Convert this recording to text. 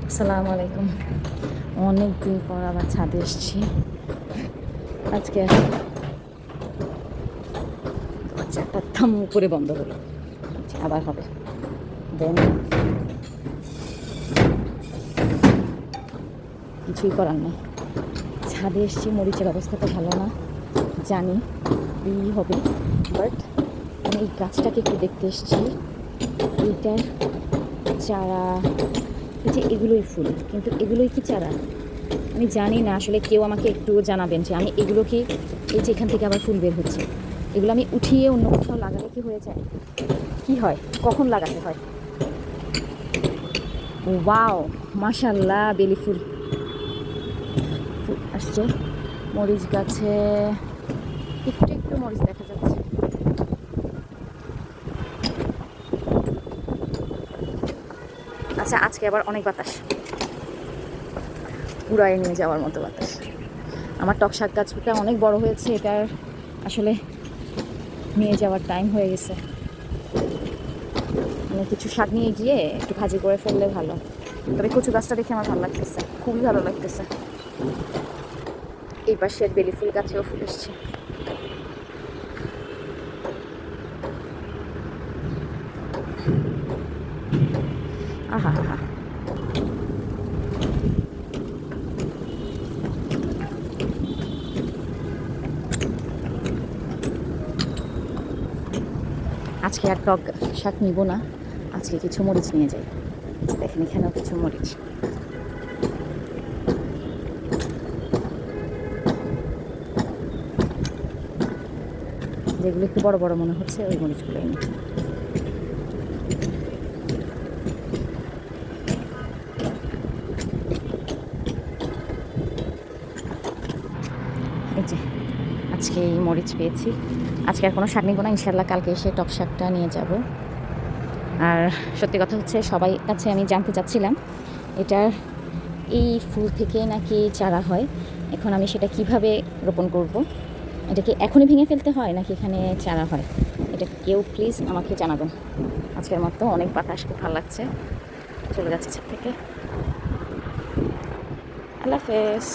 আসসালামু আলাইকুম। অনেক দিন পর আবার ছাদে এসেছি। আজকে একটা থাম করে বন্ধ হলো, আবার হবে। দেন কিছুই করার নেই, ছাদে এসেছি। মরিচের অবস্থা তো ভালো না, জানি এই হবে, বাট আমি এই গাছটাকে একটু দেখতে এসেছি। এইটার চারা, এই যে এগুলোই ফুল, কিন্তু এগুলোই কি চারা আমি জানি না। আসলে কেউ আমাকে একটু জানাবেন যে আমি এগুলো কি, এই যে এখান থেকে আবার ফুল বের হচ্ছে, এগুলো আমি উঠিয়ে অন্য কোথাও লাগালে কি হয়ে যায়, কি হয়, কখন লাগাতে হয়? ওয়াও, মাশাল্লাহ, বেলি ফুল আসছে। মরিচ গাছে একটু একটু মরিচ দেখা যাচ্ছে। আচ্ছা, আজকে আবার অনেক বাতাস, উড়ায় নিয়ে যাওয়ার মতো বাতাস। আমার টক শাক গাছটা অনেক বড় হয়েছে, এটার আসলে নিয়ে যাওয়ার টাইম হয়ে গেছে। মানে কিছু শাক নিয়ে গিয়ে একটু ভাজি করে ফেললে ভালো। তবে কচু গাছটা দেখে আমার ভালো লাগতেছে, খুবই ভালো লাগতেছে। এই পাশের বেলি ফুল গাছেও ফুল এসছে। আহা হা, আজকে আর টক শাক নিব না, আজকে কিছু মরিচ নিয়ে যাই। দেখেন এখানেও কিছু মরিচ। যেগুলো একটু বড় বড় মনে হচ্ছে ওই মরিচগুলো এনে। এই যে আজকে এই মরিচ পেয়েছি। আজকে আর কোনো শাক নিব না, ইনশাল্লাহ কালকে এসে টক শাকটা নিয়ে যাব। আর সত্যি কথা হচ্ছে, সবাই কাছে আমি জানতে চাচ্ছিলাম এটার এই ফুল থেকে নাকি চারা হয়। এখন আমি সেটা কিভাবে রোপণ করব? এটা কি এখনই ভেঙে ফেলতে হয় নাকি এখানে চারা হয়? এটা কেউ প্লিজ আমাকে জানাবেন। আজকের মতো অনেক বাতাস, খুব ভালো লাগছে। চলে যাচ্ছে ছাদ থেকে। আল্লাহ হাফেজ।